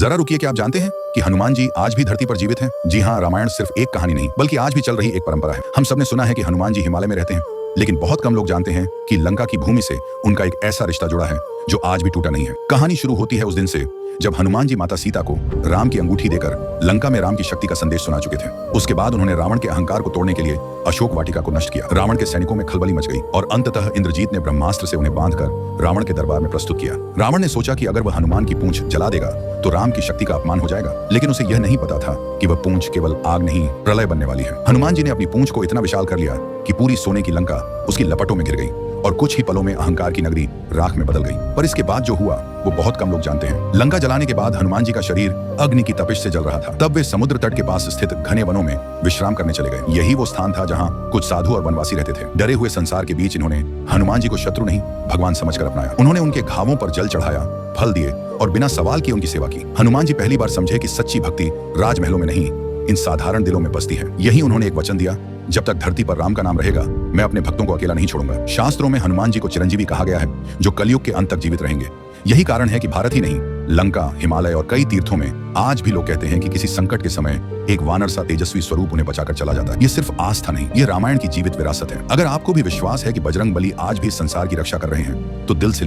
जरा रुकिए, क्या आप जानते हैं कि हनुमान जी आज भी धरती पर जीवित हैं? जी हाँ, रामायण सिर्फ एक कहानी नहीं बल्कि आज भी चल रही एक परंपरा है। हम सबने सुना है कि हनुमान जी हिमालय में रहते हैं, लेकिन बहुत कम लोग जानते हैं कि लंका की भूमि से उनका एक ऐसा रिश्ता जुड़ा है जो आज भी टूटा नहीं है। कहानी शुरू होती है उस दिन से जब हनुमान जी माता सीता को राम की अंगूठी देकर लंका में राम की शक्ति का संदेश सुना चुके थे। उसके बाद उन्होंने रावण के अहंकार को तोड़ने के लिए अशोक वाटिका को नष्ट किया। रावण के सैनिकों में खलबली मच गई और अंततः इंद्रजीत ने ब्रह्मास्त्र से उन्हें बांधकर रावण के दरबार में प्रस्तुत किया। रावण ने सोचा कि अगर वह हनुमान की पूंछ जला देगा तो राम की शक्ति का अपमान हो जाएगा, लेकिन उसे यह नहीं पता था कि वह पूंछ केवल आग नहीं, प्रलय बनने वाली है। हनुमान जी ने अपनी पूंछ को इतना विशाल कर लिया कि पूरी सोने की लंका उसकी लपटों में गिर गई और कुछ ही पलों में अहंकार की नगरी राख में बदल गई। पर इसके बाद जो हुआ वो बहुत कम लोग जानते हैं। लंका जलाने के बाद हनुमान जी का शरीर अग्नि की तपिश से जल रहा था। तब वे समुद्र तट के पास स्थित घने वनों में विश्राम करने चले गए। यही वो स्थान था जहाँ कुछ साधु और वनवासी रहते थे। डरे हुए संसार के बीच इन्होंने हनुमान जी को शत्रु नहीं भगवान समझकर अपनाया। उन्होंने उनके घावों पर जल चढ़ाया, फल दिए और बिना सवाल किए उनकी सेवा की। हनुमान जी पहली बार समझे कि सच्ची भक्ति राजमहलों में नहीं, इन साधारण दिलों में बसती है। यही उन्होंने एक वचन दिया, जब तक धरती पर राम का नाम रहेगा मैं अपने भक्तों को अकेला नहीं छोड़ूंगा। शास्त्रों में हनुमान जी को चिरंजीवी कहा गया है, जो कलयुग के अंत तक जीवित रहेंगे। यही कारण है कि भारत ही नहीं, लंका, हिमालय और कई तीर्थों में आज भी लोग कहते हैं कि किसी संकट के समय एक वानर सा तेजस्वी स्वरूप उन्हें बचाकर चला जाता है। ये सिर्फ आस्था नहीं, ये रामायण की जीवित विरासत है। अगर आपको भी विश्वास है कि बजरंग बली आज भी संसार की रक्षा कर रहे हैं तो दिल से